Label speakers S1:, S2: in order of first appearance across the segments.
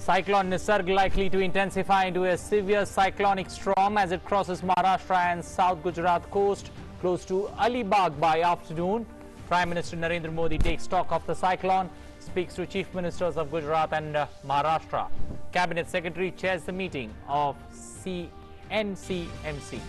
S1: Cyclone Nisarg likely to intensify into a severe cyclonic storm as it crosses Maharashtra and South Gujarat coast close to Alibag by afternoon. Prime Minister Narendra Modi takes stock of the cyclone, speaks to Chief Ministers of Gujarat and Maharashtra. Cabinet Secretary chairs the meeting of NCMC.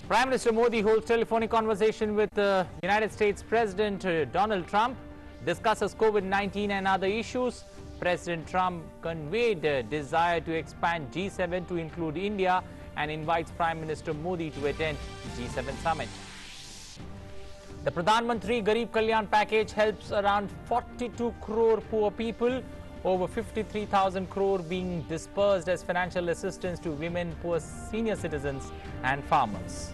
S1: Prime Minister Modi holds telephonic conversation with United States President Donald Trump, discusses COVID-19 and other issues. President Trump conveyed a desire to expand G7 to include India and invites Prime Minister Modi to attend G7 summit. The Pradhan Mantri Garib Kalyan package helps around 42 crore poor people, over 53,000 crore being dispersed as financial assistance to women, poor senior citizens and farmers.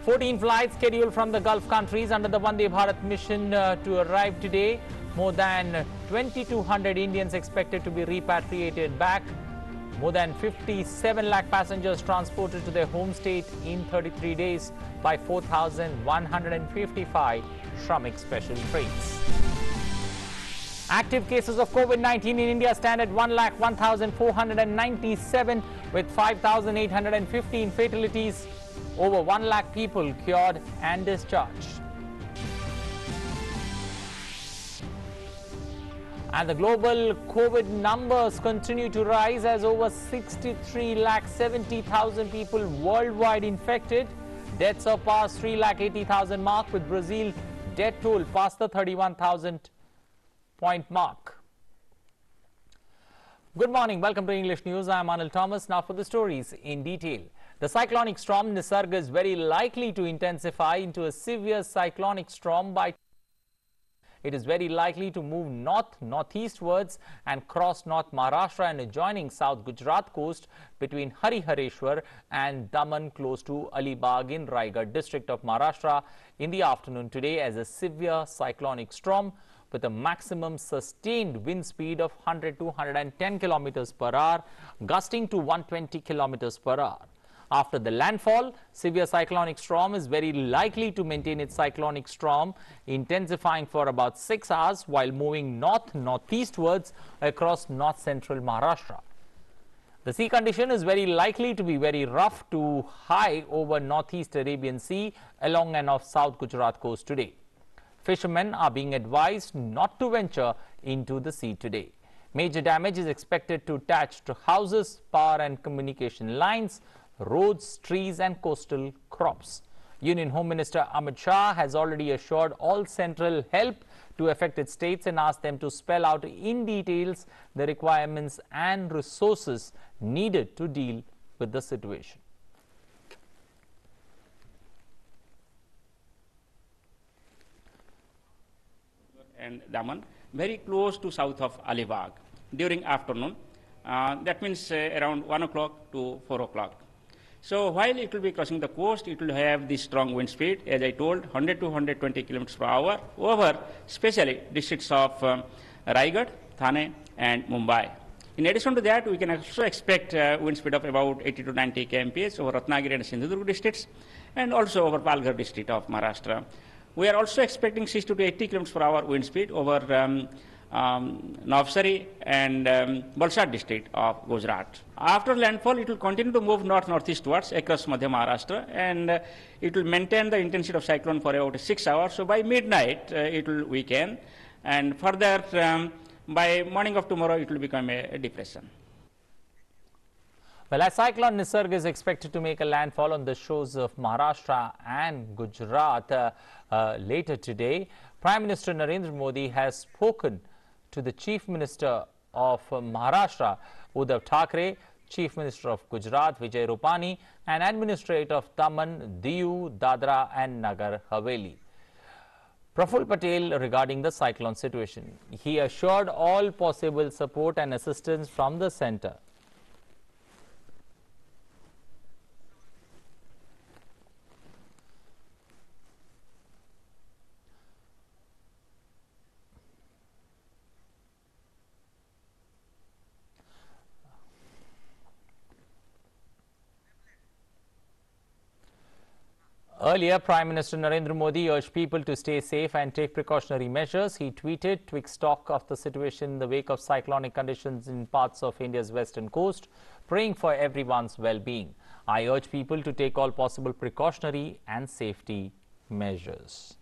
S1: 14 flights scheduled from the Gulf countries under the Vande Bharat mission to arrive today. More than 2,200 Indians expected to be repatriated back. More than 57 lakh passengers transported to their home state in 33 days by 4,155 Shramik special trains. Active cases of COVID-19 in India stand at 1,01,497 with 5,815 fatalities. Over 1 lakh people cured and discharged. And the global COVID numbers continue to rise as over 63,70,000 people worldwide infected. Deaths surpassed 3,80,000 mark, with Brazil death toll past the 31,000 point mark. Good morning. Welcome to English News. I am Anil Thomas. Now for the stories in detail. The cyclonic storm Nisarg is very likely to intensify into a severe cyclonic storm by it is very likely to move northeastwards and cross North Maharashtra and adjoining South Gujarat coast between Harihareshwar and Daman close to Alibag in Raigad district of Maharashtra in the afternoon today as a severe cyclonic storm with a maximum sustained wind speed of 100 to 110 kilometers per hour, gusting to 120 kilometers per hour. After the landfall, severe cyclonic storm is very likely to maintain its cyclonic storm, intensifying for about 6 hours while moving northeastwards across north-central Maharashtra. The sea condition is very likely to be very rough to high over northeast Arabian Sea along and off South Gujarat coast today. Fishermen are being advised not to venture into the sea today. Major damage is expected to attach to houses, power and communication lines, roads, trees and coastal crops. Union Home Minister Amit Shah has already assured all central help to affected states and asked them to spell out in details the requirements and resources needed to deal with the situation.
S2: And Daman, very close to south of Alibag during afternoon. That means around 1 o'clock to 4 o'clock. So while it will be crossing the coast, it will have the strong wind speed, as I told, 100 to 120 kilometers per hour over especially districts of Raigad, Thane and Mumbai. In addition to that, we can also expect wind speed of about 80 to 90 kmph over Ratnagiri and Sindhudurg districts and also over Palghar district of Maharashtra. We are also expecting 60 to 80 kilometers per hour wind speed over Navsari and Valsad district of Gujarat. After landfall, it will continue to move northeastwards across Madhya Maharashtra and it will maintain the intensity of cyclone for about 6 hours. So by midnight, it will weaken and further by morning of tomorrow, it will become a depression.
S1: Well, as cyclone Nisarg is expected to make a landfall on the shores of Maharashtra and Gujarat later today, Prime Minister Narendra Modi has spoken to the Chief Minister of Maharashtra, Uddhav Thackeray, Chief Minister of Gujarat, Vijay Rupani, and Administrator of Daman, Diu, Dadra and Nagar Haveli, Praful Patel, regarding the cyclone situation. He assured all possible support and assistance from the centre. Earlier, Prime Minister Narendra Modi urged people to stay safe and take precautionary measures. He tweeted, "Took stock of the situation in the wake of cyclonic conditions in parts of India's western coast, praying for everyone's well-being. I urge people to take all possible precautionary and safety measures."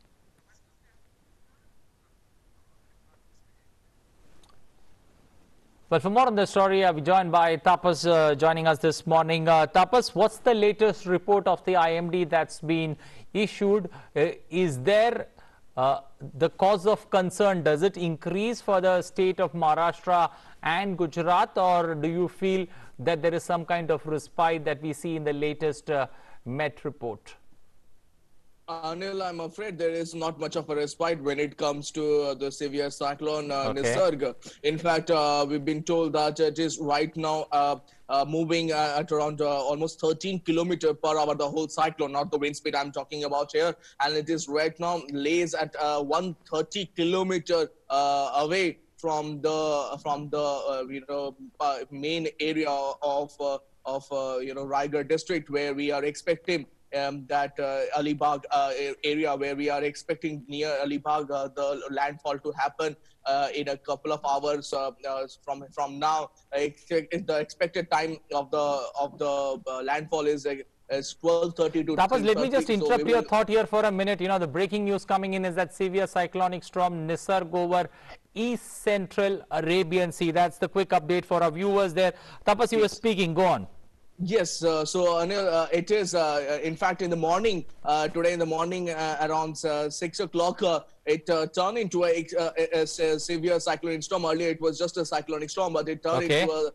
S1: Well, for more on the story, we're joined by Tapas joining us this morning. Tapas, what's the latest report of the IMD that's been issued? Is there the cause of concern? Does it increase for the state of Maharashtra and Gujarat, or do you feel that there is some kind of respite that we see in the latest Met report?
S3: Anil, I'm afraid there is not much of a respite when it comes to the severe cyclone Nisarga. In fact, we've been told that it is right now moving at around almost 13 kilometers per hour, the whole cyclone, not the wind speed I'm talking about here. And it is right now lays at 130 kilometers away from the main area of Rajya district, where we are expecting that Alibag area, where we are expecting near Alibag the landfall to happen in a couple of hours from now. The expected time of the landfall is 12:30 to 3:30.
S1: Tapas, let me just interrupt your thought here for a minute. You know, the breaking news coming in is that severe cyclonic storm Nisarg over East Central Arabian Sea. That's the quick update for our viewers there. Tapas, you were speaking. Go on.
S3: Yes, so Anil, it is in fact in the morning, today in the morning around 6 o'clock, it turned into a severe cyclonic storm. Earlier it was just a cyclonic storm, but it turned into a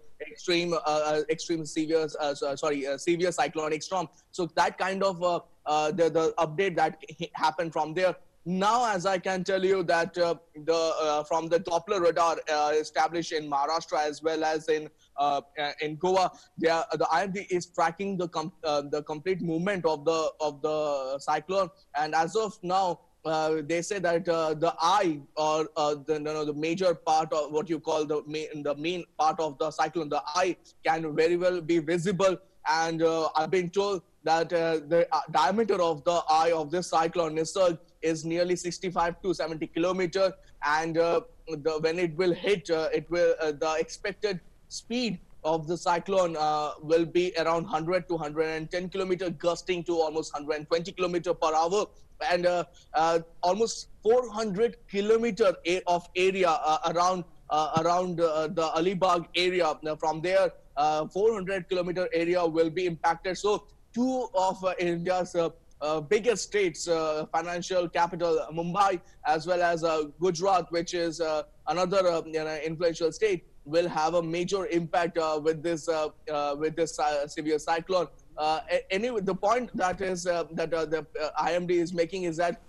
S3: severe cyclonic storm. So that kind of the update that happened from there. Now, as I can tell you that from the Doppler radar established in Maharashtra as well as in Goa, the IMD is tracking the complete movement of the cyclone, and as of now, they say that the eye, or the major part of what you call the main part of the cyclone, the eye can very well be visible, and I've been told that the diameter of the eye of this cyclone Nisarg is nearly 65 to 70 kilometers, and when it will hit, the expected speed of the cyclone will be around 100 to 110 kilometers, gusting to almost 120 kilometers per hour, and almost 400 kilometers of area around the Alibag area. From there, 400 kilometer area will be impacted. So two of India's biggest states, financial capital Mumbai, as well as Gujarat, which is another influential state, will have a major impact with this severe cyclone. Anyway, the point that is that the IMD is making is that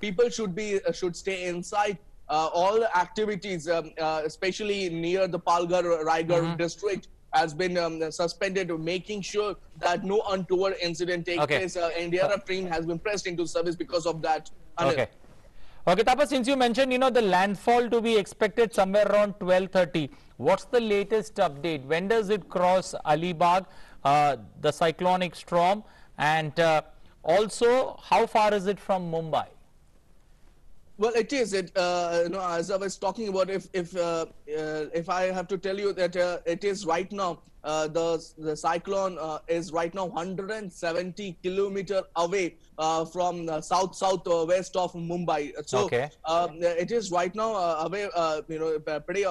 S3: people should stay inside. All activities, especially near the Palghar Raigad district, has been suspended, making sure that no untoward incident takes place. Indiana train has been pressed into service because of that.
S1: Okay, Tapas, since you mentioned, the landfall to be expected somewhere around 12:30. What's the latest update? When does it cross Alibag, the cyclonic storm, and also how far is it from Mumbai?
S3: Well, it is. As I was talking about, if I have to tell you that it is right now, the cyclone is right now 170 kilometers away from southwest of Mumbai. So it is right now away, pretty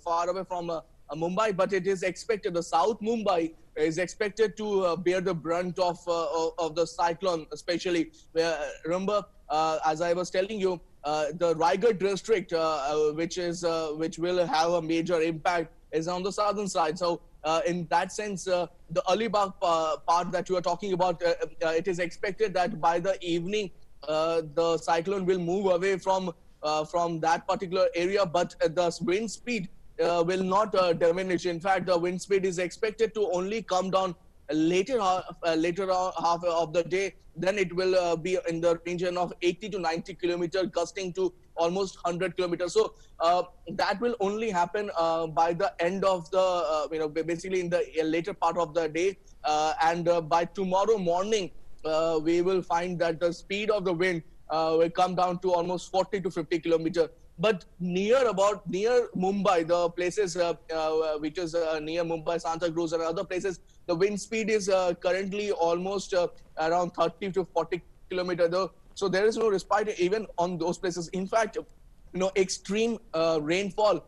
S3: far away from Mumbai, but it is expected, the South Mumbai is expected to bear the brunt of the cyclone, especially. Remember, as I was telling you, the Raigad district, which will have a major impact, is on the southern side. So in that sense, the Alibag part that you are talking about, it is expected that by the evening, the cyclone will move away from that particular area, but the wind speed will not diminish. In fact, the wind speed is expected to only come down later half of the day. Then it will be in the region of 80 to 90 kilometers, gusting to almost 100 kilometers. So that will only happen by the end of the, basically in the later part of the day. And by tomorrow morning, we will find that the speed of the wind will come down to almost 40 to 50 kilometer. But near Mumbai, the places which is near Mumbai, Santa Cruz and other places, the wind speed is currently almost around 30 to 40 kilometer. Though, so there is no respite even on those places. In fact, extreme rainfall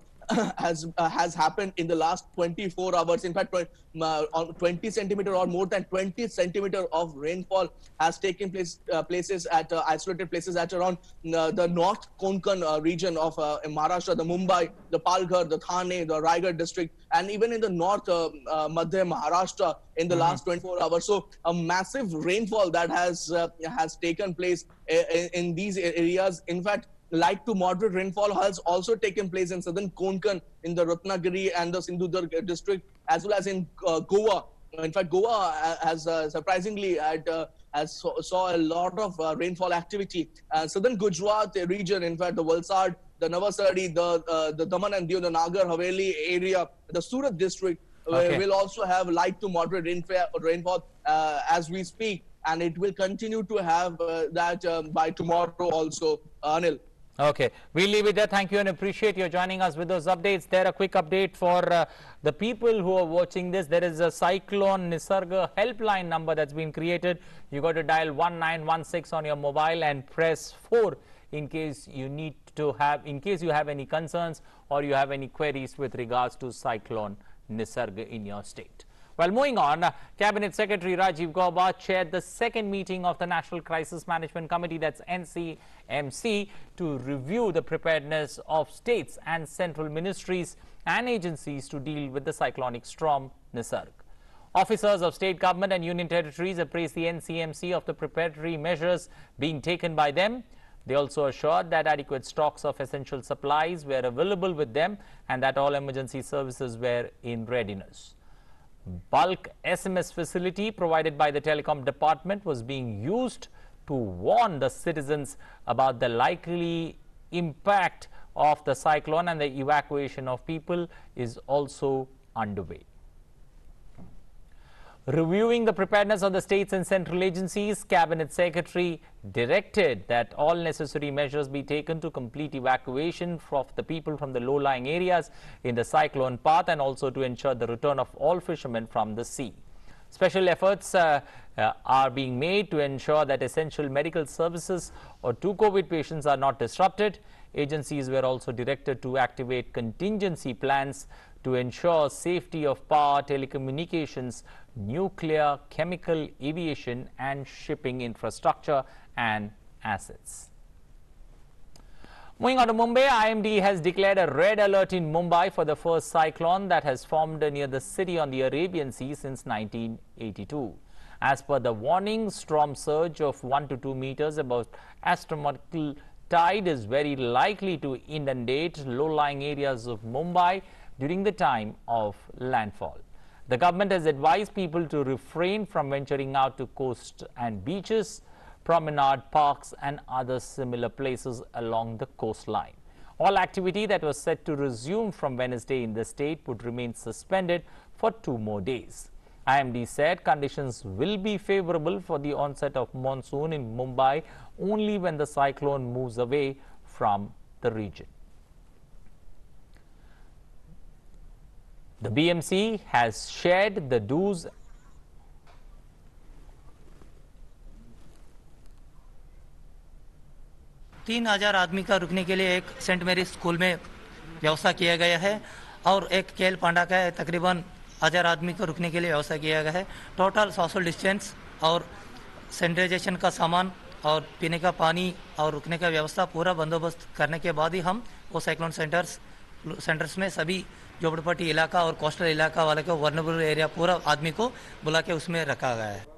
S3: has happened in the last 24 hours. In fact, on 20 centimeter or more than 20 centimeter of rainfall has taken place places at isolated places at around the North Konkan region of Maharashtra, the Mumbai, the Palghar, the Thane, the Raigad district, and even in the north Madhya Maharashtra in the last 24 hours. So a massive rainfall that has taken place in these areas. In fact, light to moderate rainfall has also taken place in southern Konkan, in the Ratnagiri and the Sindhudurg district, as well as in Goa. In fact, Goa has surprisingly saw a lot of rainfall activity. Southern Gujarat region, in fact, the Valsad, the Navasari, the Daman and Diu, the Nagar Haveli area, the Surat district will also have light to moderate rainfall as we speak, and it will continue to have that by tomorrow also, Anil.
S1: Okay, we'll leave it there. Thank you and appreciate you joining us with those updates. There, a quick update for the people who are watching this. There is a Cyclone Nisarga helpline number that's been created. You got to dial 1916 on your mobile and press 4 in case you need to have, in case you have any concerns or you have any queries with regards to Cyclone Nisarga in your state. Well, moving on, Cabinet Secretary Rajiv Gauba chaired the second meeting of the National Crisis Management Committee, that's NCMC, to review the preparedness of states and central ministries and agencies to deal with the cyclonic storm Nisarg. Officers of state government and union territories appraised the NCMC of the preparatory measures being taken by them. They also assured that adequate stocks of essential supplies were available with them and that all emergency services were in readiness. Bulk SMS facility provided by the telecom department was being used to warn the citizens about the likely impact of the cyclone, and the evacuation of people is also underway. Reviewing the preparedness of the states and central agencies, Cabinet Secretary directed that all necessary measures be taken to complete evacuation of the people from the low-lying areas in the cyclone path and also to ensure the return of all fishermen from the sea. Special efforts are being made to ensure that essential medical services or to COVID patients are not disrupted. Agencies were also directed to activate contingency plans to ensure safety of power, telecommunications, nuclear, chemical, aviation and shipping infrastructure and assets. Moving on to Mumbai, IMD has declared a red alert in Mumbai for the first cyclone that has formed near the city on the Arabian Sea since 1982. As per the warning, storm surge of 1 to 2 meters above astronomical tide is very likely to inundate low-lying areas of Mumbai during the time of landfall. The government has advised people to refrain from venturing out to coast and beaches, promenade parks and other similar places along the coastline. All activity that was set to resume from Wednesday in the state would remain suspended for 2 more days. IMD said conditions will be favorable for the onset of monsoon in Mumbai only when the cyclone moves away from the region. The BMC has shared the do's .
S4: 3000 आदमी का रुकने के लिए एक Saint मेरी school में व्यवस्था किया गया है और एक केल पांडा का तकरीबन 1000 आदमी को रुकने के लिए व्यवस्था किया गया है। टोटल सोशल डिस्टेंस और सैनिटाइजेशन का सामान और पीने का पानी और रुकने का व्यवस्था पूरा बंदोबस्त करने के बाद ही हम वो साइक्लोन सेंटर्स में सभी झोपड़पट्टी इलाका और कोस्टल इलाका वाले को वर्नेबल एरिया पूरा आदमी को बुला के उसमें रखा गया है।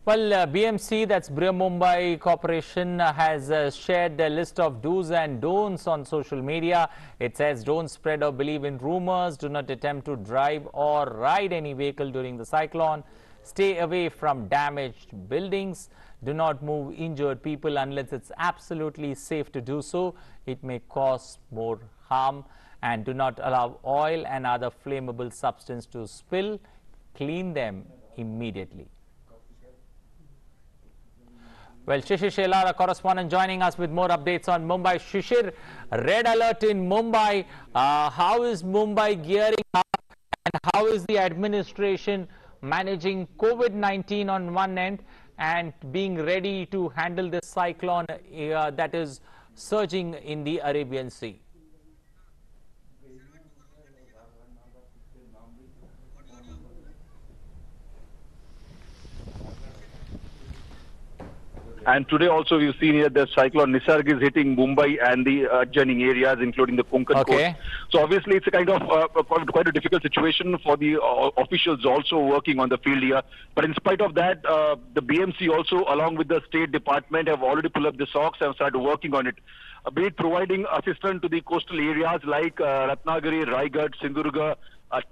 S1: Well, BMC, that's Briha Mumbai Corporation, has shared a list of do's and don'ts on social media. It says don't spread or believe in rumors, do not attempt to drive or ride any vehicle during the cyclone, stay away from damaged buildings, do not move injured people unless it's absolutely safe to do so. It may cause more harm, and do not allow oil and other flammable substance to spill. Clean them immediately. Well, Shishir Shelar, our correspondent, joining us with more updates on Mumbai. Shishir, red alert in Mumbai. How is Mumbai gearing up, and how is the administration managing COVID-19 on one end and being ready to handle this cyclone that is surging in the Arabian Sea?
S5: And today also we've seen here the cyclone Nisarg is hitting Mumbai and the adjoining areas, including the Konkan coast. So obviously it's a kind of quite a difficult situation for the officials also working on the field here. But in spite of that, the BMC also, along with the State Department, have already pulled up the socks and started working on it. Be it providing assistance to the coastal areas like Ratnagiri, Raigad, Sindhudurga,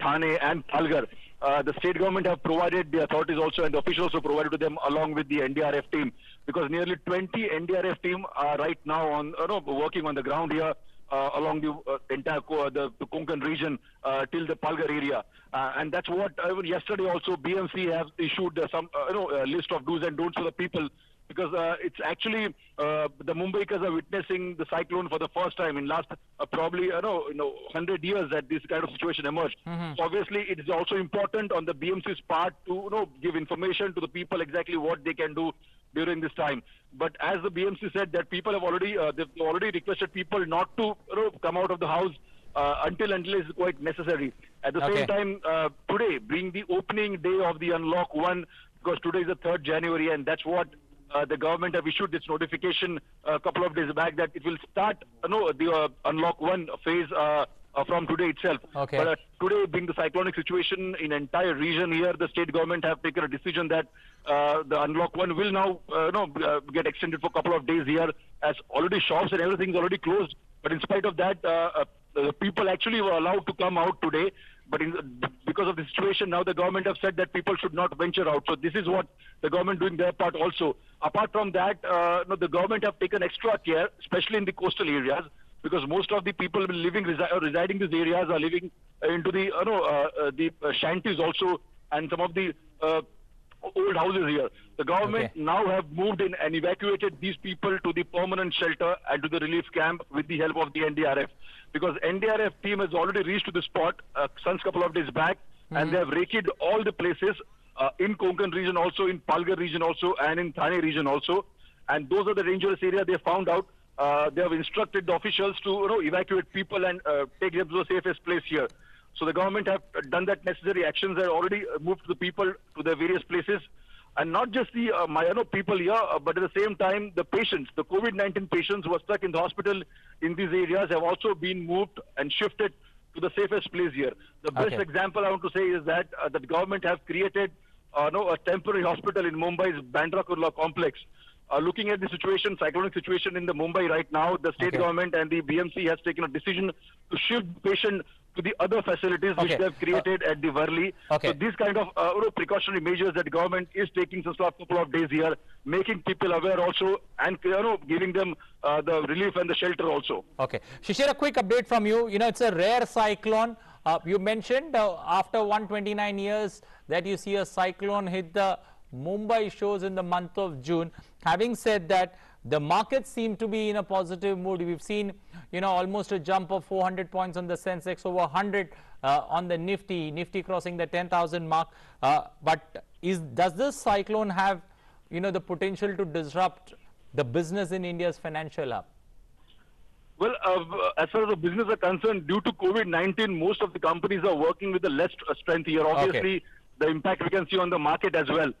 S5: Thane and Palghar. The state government have provided, the authorities also and the officials also provided to them along with the NDRF team, because nearly 20 NDRF team are right now on working on the ground here along the entire the Konkan region till the Palghar area, and that's what yesterday also BMC has issued some list of do's and don'ts for the people. Because it's actually the Mumbaikars are witnessing the cyclone for the first time in last probably 100 years that this kind of situation emerged. So obviously it is also important on the BMC's part to give information to the people exactly what they can do during this time. But as the BMC said that people have already they've already requested people not to come out of the house until it's quite necessary. At the same time, today being the opening day of the Unlock 1, because today is the 3rd January, and that's what the government have issued this notification a couple of days back that it will start the Unlock 1 phase from today itself. But today being the cyclonic situation in entire region here, the state government have taken a decision that the Unlock 1 will now get extended for a couple of days here, as already shops and everything is already closed. But in spite of that, the people actually were allowed to come out today. But because of the situation, now the government have said that people should not venture out. So this is what the government doing their part also. Apart from that, the government have taken extra care, especially in the coastal areas, because most of the people residing in these areas are living into the shanties also, and some of the old houses here. The government now have moved in and evacuated these people to the permanent shelter and to the relief camp with the help of the NDRF. Because NDRF team has already reached to the spot since a couple of days back, and they have raked all the places in Konkan region also, in Palghar region also, and in Thane region also. And those are the dangerous areas they found out. They have instructed the officials to evacuate people and take them to the safest place here. So the government have done that necessary actions. They have already moved the people to the various places. And not just the people here, but at the same time, the patients, the COVID-19 patients who are stuck in the hospital in these areas have also been moved and shifted to the safest place here. The best example I want to say is that the government have created a temporary hospital in Mumbai's Bandra Kurla complex. Looking at the situation, cyclonic situation in the Mumbai right now, the state government and the BMC has taken a decision to shift the patient to the other facilities which they have created at the Worli. So these kind of precautionary measures that the government is taking since last couple of days here, making people aware also, and giving them the relief and the shelter also.
S1: Shishir, a quick update from you. It's a rare cyclone. You mentioned after 129 years that you see a cyclone hit the Mumbai shores in the month of June. Having said that, the markets seem to be in a positive mood. We've seen, almost a jump of 400 points on the Sensex, over 100 on the Nifty crossing the 10,000 mark. But does this cyclone have, the potential to disrupt the business in India's financial hub?
S5: Well, as far as the business are concerned, due to COVID-19, most of the companies are working with the less strength here. Obviously, the impact we can see on the market as well.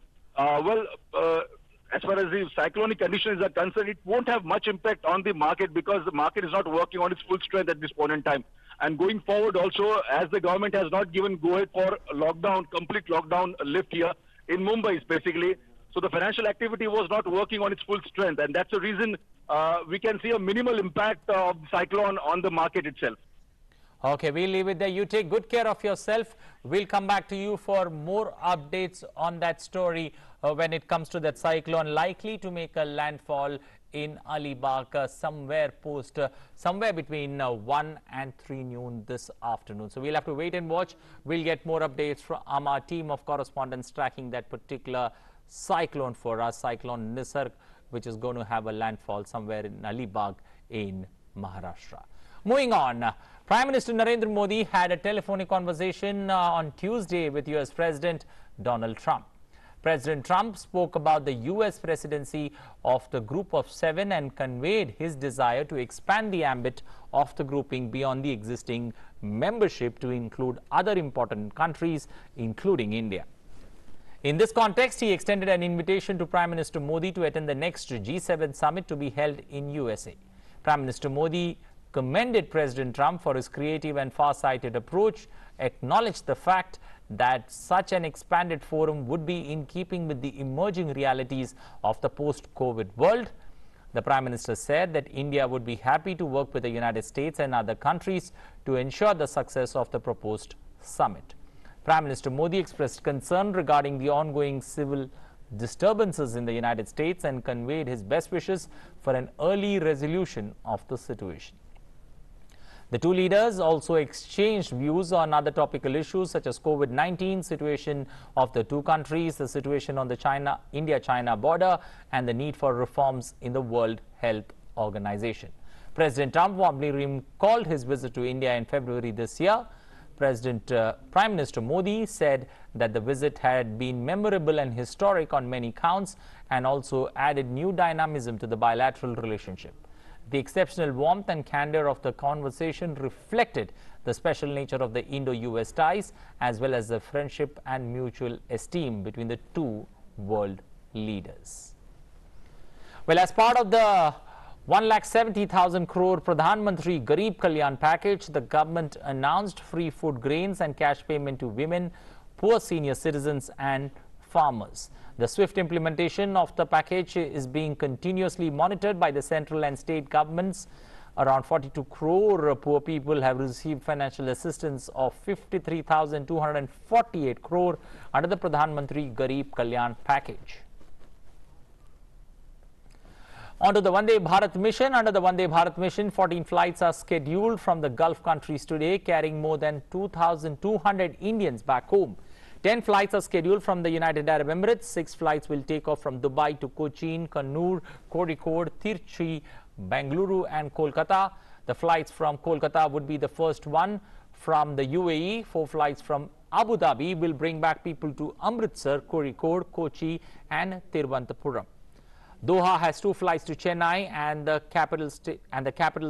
S5: As far as the cyclonic conditions are concerned, it won't have much impact on the market because the market is not working on its full strength at this point in time. And going forward also, as the government has not given go-ahead for lockdown, complete lockdown lift here in Mumbai specifically, so the financial activity was not working on its full strength. And that's the reason we can see a minimal impact of the cyclone on the market itself.
S1: Okay, we'll leave it there. You take good care of yourself. We'll come back to you for more updates on that story when it comes to that cyclone likely to make a landfall in Alibag somewhere between 1 and 3 noon this afternoon. So we'll have to wait and watch. We'll get more updates from our team of correspondents tracking that particular cyclone for us, Cyclone Nisarg, which is going to have a landfall somewhere in Alibag in Maharashtra. Moving on, Prime Minister Narendra Modi had a telephonic conversation on Tuesday with US President Donald Trump. President Trump spoke about the US presidency of the Group of Seven and conveyed his desire to expand the ambit of the grouping beyond the existing membership to include other important countries, including India. In this context, he extended an invitation to Prime Minister Modi to attend the next G7 summit to be held in USA. Prime Minister Modi commended President Trump for his creative and far-sighted approach, acknowledged the fact that such an expanded forum would be in keeping with the emerging realities of the post-COVID world. The Prime Minister said that India would be happy to work with the United States and other countries to ensure the success of the proposed summit. Prime Minister Modi expressed concern regarding the ongoing civil disturbances in the United States and conveyed his best wishes for an early resolution of the situation. The two leaders also exchanged views on other topical issues such as COVID-19, situation of the two countries, the situation on the India-China border, and the need for reforms in the World Health Organization. President Trump warmly recalled his visit to India in February this year. Prime Minister Modi said that the visit had been memorable and historic on many counts and also added new dynamism to the bilateral relationship. The exceptional warmth and candor of the conversation reflected the special nature of the Indo-US ties as well as the friendship and mutual esteem between the two world leaders. Well, as part of the 1,70,000 crore Pradhan Mantri Garib Kalyan package, the government announced free food grains and cash payment to women, poor senior citizens and farmers. The swift implementation of the package is being continuously monitored by the central and state governments. Around 42 crore poor people have received financial assistance of 53,248 crore under the Pradhan Mantri Garib Kalyan package. Onto the Vande Bharat mission. Under the Vande Bharat mission, 14 flights are scheduled from the Gulf countries today, carrying more than 2,200 Indians back home. 10 flights are scheduled from the United Arab Emirates. 6 flights will take off from Dubai to Cochin, Kannur, Kozhikode, Tirchi, Bengaluru and Kolkata. The flights from Kolkata would be the first one from the UAE. 4 flights from Abu Dhabi will bring back people to Amritsar, Kozhikode, Kochi and Thiruvananthapuram. Doha has 2 flights to Chennai and the capital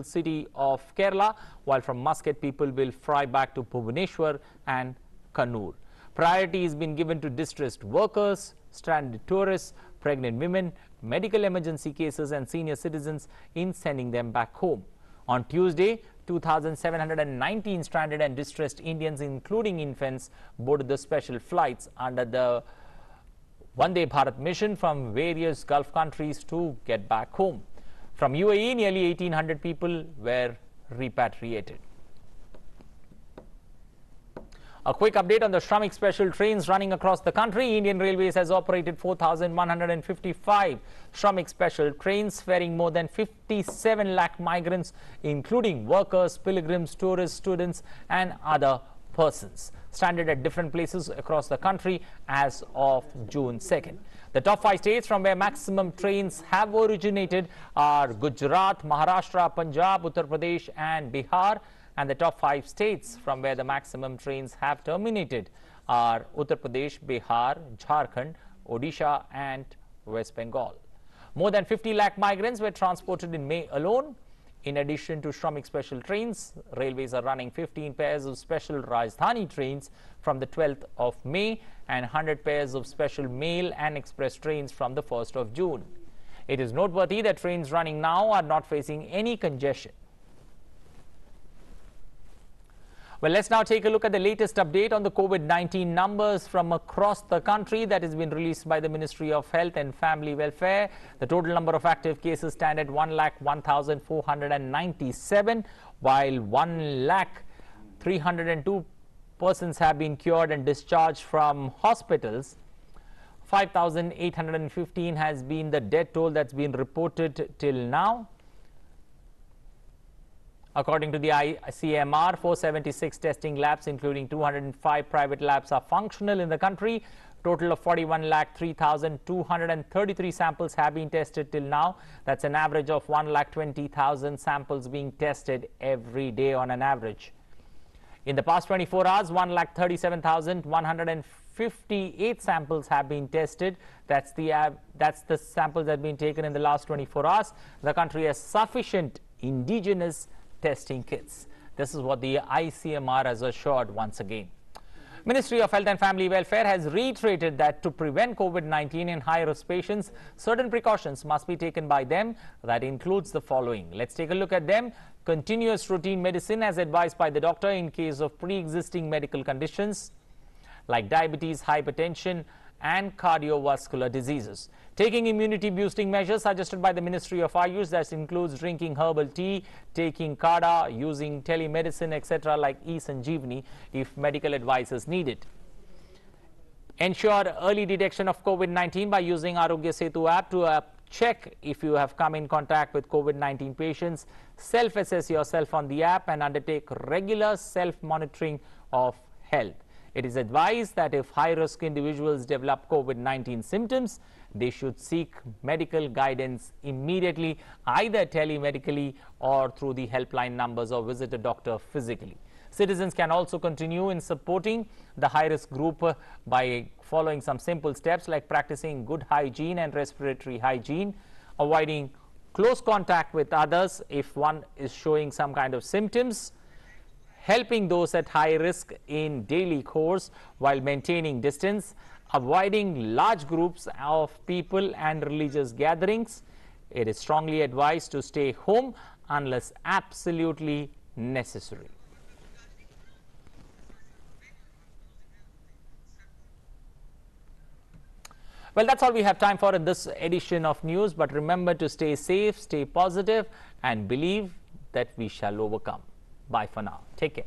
S1: city of Kerala, while from Muscat people will fly back to Bhubaneswar and Kannur. Priority has been given to distressed workers, stranded tourists, pregnant women, medical emergency cases and senior citizens in sending them back home. On Tuesday, 2,719 stranded and distressed Indians, including infants, boarded the special flights under the Vande Bharat mission from various Gulf countries to get back home. From UAE, nearly 1,800 people were repatriated. A quick update on the Shramik special trains running across the country. Indian Railways has operated 4,155 Shramik special trains ferrying more than 57 lakh migrants, including workers, pilgrims, tourists, students and other persons, stranded at different places across the country as of June 2nd. The top 5 states from where maximum trains have originated are Gujarat, Maharashtra, Punjab, Uttar Pradesh and Bihar. And the top 5 states from where the maximum trains have terminated are Uttar Pradesh, Bihar, Jharkhand, Odisha and West Bengal. More than 50 lakh migrants were transported in May alone. In addition to Shramik special trains, railways are running 15 pairs of special Rajdhani trains from the 12th of May and 100 pairs of special mail and express trains from the 1st of June. It is noteworthy that trains running now are not facing any congestion. Well, let's now take a look at the latest update on the COVID-19 numbers from across the country that has been released by the Ministry of Health and Family Welfare. The total number of active cases stand at 1,01,497, while 1,03,2 persons have been cured and discharged from hospitals. 5,815 has been the death toll that's been reported till now. According to the ICMR, 476 testing labs, including 205 private labs, are functional in the country. Total of 41,03,233 samples have been tested till now. That's an average of 1,20,000 samples being tested every day on an average. In the past 24 hours, 1,37,158 samples have been tested. That's the samples that have been taken in the last 24 hours. The country has sufficient indigenous testing kits. This is what the ICMR has assured once again. Ministry of Health and Family Welfare has reiterated that to prevent COVID-19 in high-risk patients, certain precautions must be taken by them. That includes the following. Let's take a look at them. Continuous routine medicine as advised by the doctor in case of pre-existing medical conditions like diabetes, hypertension and cardiovascular diseases. Taking immunity boosting measures suggested by the Ministry of Ayush, that includes drinking herbal tea, taking kada, using telemedicine, etc. like e-Sanjeevani if medical advice is needed. Ensure early detection of COVID-19 by using Arogya Setu app to check if you have come in contact with COVID-19 patients. Self-assess yourself on the app and undertake regular self-monitoring of health. It is advised that if high-risk individuals develop COVID-19 symptoms, they should seek medical guidance immediately, either telemedically or through the helpline numbers, or visit a doctor physically. Citizens can also continue in supporting the high-risk group by following some simple steps like practicing good hygiene and respiratory hygiene, avoiding close contact with others if one is showing some kind of symptoms, helping those at high risk in daily course while maintaining distance, avoiding large groups of people and religious gatherings. It is strongly advised to stay home unless absolutely necessary. Well, that's all we have time for in this edition of news. But remember to stay safe, stay positive, and believe that we shall overcome. Bye for now. Take care.